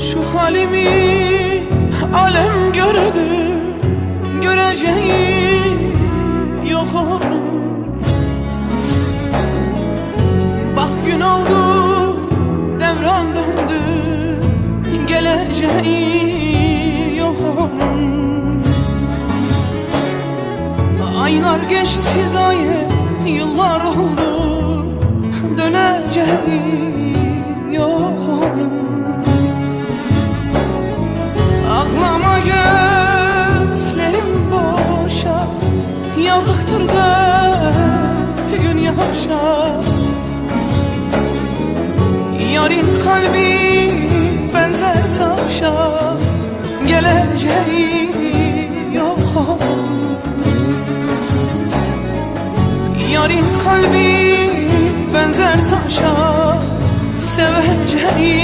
Şu halimi alem gördü, göreceği yok onun. Bak gün oldu, devran döndü, geleceği yok onun. Aylar geçti daye, yıllar oldu, döneceği yok onun. Ağlama gözlerim boşa, yazıktır döktüğün yaşa. Yarın kalbi benzer taşa, geleceği yok onun. Yarın kalbi benzer taşa, seveceği